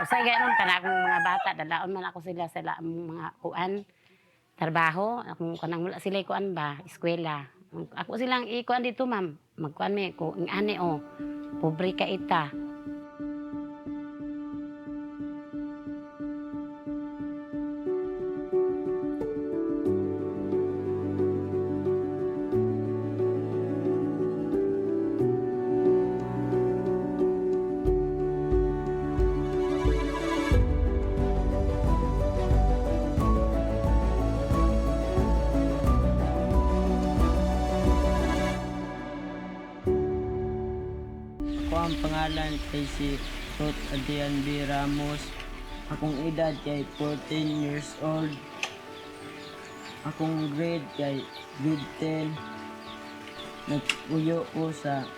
Usay gayron kana akong mga bata dalaon man ako sila sa laang mga kuan, trabaho, akong kanang wala sila'y kuan ba, eskwela. Ako silang ikuan dito ma'am, magkuan mi ko ing ani o, pobre ka ita. Ako ang pangalan kay si Ruth Adrian B. Ramos. Akong edad kay 14 years old. Akong grade kay grade 10. Nag-uyo ko sa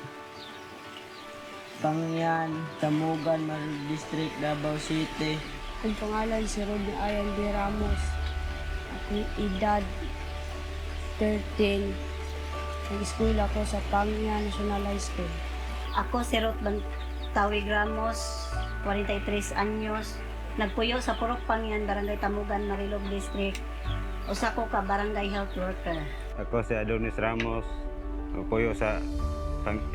Pangyan, Tamugan, Maril District, Davao City. Ang pangalan si Rodney Ayan B. Ramos. Akong edad 13. Nag-school ako sa Pangya National High School. Ako si Ruth Tawig Ramos, 43 anyos. Nagpuyo sa Purok Pangyan, Barangay Tamugan, Marilog District. Usa ko ka barangay health worker. Ako si Adonis Ramos, puyo sa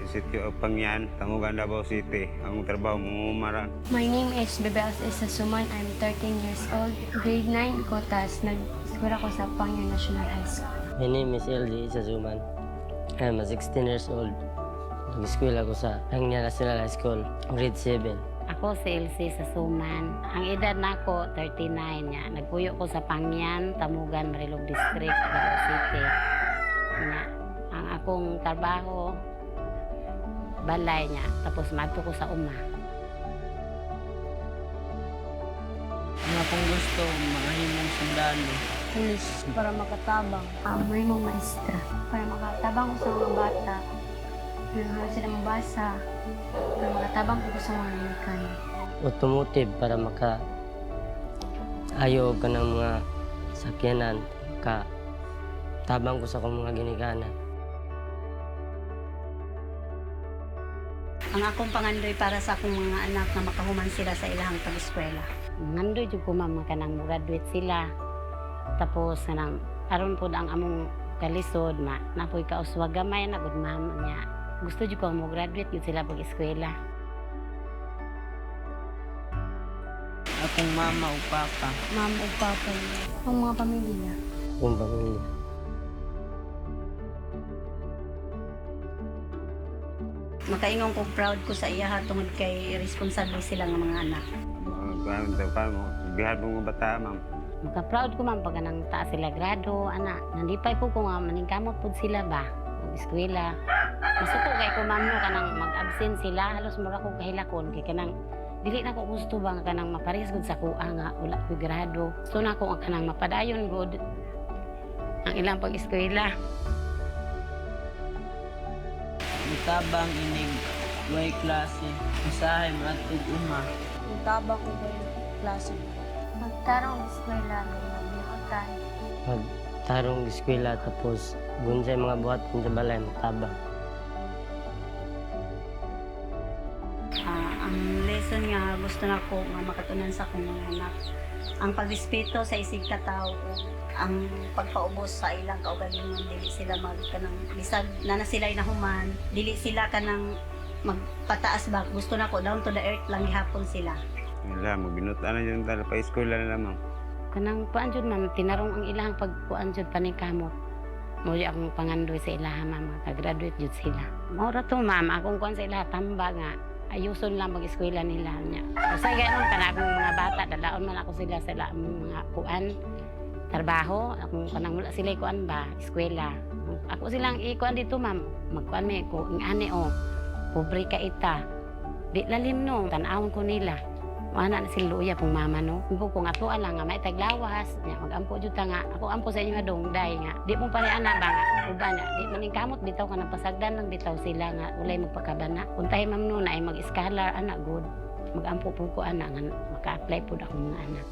City of Pangyan, Tamugan, Davao City. Ang trabaho mumumara. My name is Bebels Isasuman. I'm 13 years old. Grade 9 ko, tas nag-school ako sa Pangyan National High School. My name is LJ Isasuman. I'm 16 years old. Nag-school ako sa Pangyan National High School, grade 7. Ako si Elsie sa Suman. Ang edad nako 39 nya. Nagpuyo ko sa Pangyan, Tamugan, Marilog District, Davao City. Nya, ang akong trabaho balay nya. Tapos madto ko sa uma. Ang akong gusto, makahimong sundalo. Pulis para makatabang. May mga maestra para makatabang ko sa mga bata. Para sila mabasa. Para makatabang ko sa mga likan. Automotive para ayaw ka ng mga sakyanan. Tabang ko sa akong mga ginikanan. Ang akong pangandoy para sa akong mga anak na makahuman sila sa ilahang pag-eskwela. Nandoy jud ko ma'am kanang graduate sila. Tapos kanang aron pud ang among kalisod napoy kauswa gamay na gud ma'am nya. Gusto jud ko mo graduate yun sila pag-eskwela. Akong mama o papa. Ma'am o papa niya. Ang mga pamilya. Kung pamilya. Makaingon ko proud ko sa iya tungod kay responsable sila nga mga anak. Bihad mo bata, ma'am. Maka-proud ko man pag nang taas sila grado, ana. Nandipay ko nga maningkamot pud sila ba, mag-eskwela. Gusto ko kay ko ma'am no kanang mag-absent sila, halos mura ko kahilakon kay kanang dili na ko gusto ba nga kanang mapares gud sa kuha nga wala ko grado. So na ko ang kanang mapadayon gud ang ilang pag-eskwela. Mutabang inig, way klase. Usahay matug uma. Ang tabang ko ba yung klase? Magtarong eskwela ng mabihotan. Magtarong eskwela tapos bunsay mga buhat sa balay, matabang. Ang lesson nga gusto na ko nga makatunan sa akong mga anak. Ang pagrespeto sa isig katao, ang pagpaubos sa ilang kaugalingon, dili sila magkanang bisag na sila nahuman, dili sila kanang magpataas ba. Gusto na ko down to the earth lang gihapon sila. Wala, magbinutan na yun tala pa eskwela na ma'am. Kanang kuan jud ma'am tinarong ang ilang pagkuan jud paningkamot. Mo akong pangandoy sa ilaha ma'am, ka-graduate jud sila. Mao ra to ma'am, akong kuan sa ilaha tamba nga ayuson lang mag-eskwela nila niya. Usay gayron kana akong mga bata dalaon man ako sila sa laang mga kuan trabaho, akong kanang wala sila kuan ba, eskwela. Ako silang ikuan dito ma'am, magkuan mi ko ing ani o, pobre ka ita. Di lalim no, tan-awon ko nila. Wala na sila luya pong mama no. Kung ato lang nga may taglawas, nya mag-ampo jud ta nga. Ako ampo sa inyo nga dongday nga. Di mo pa ni ana ba nga uban nga. Di maningkamot bitaw ka nang pasagdan lang bitaw sila nga ulay magpakabana. Untay ma'am no na ay mag-scholar ana good. Mag-ampo po ko ana nga maka-apply pud ako mga anak.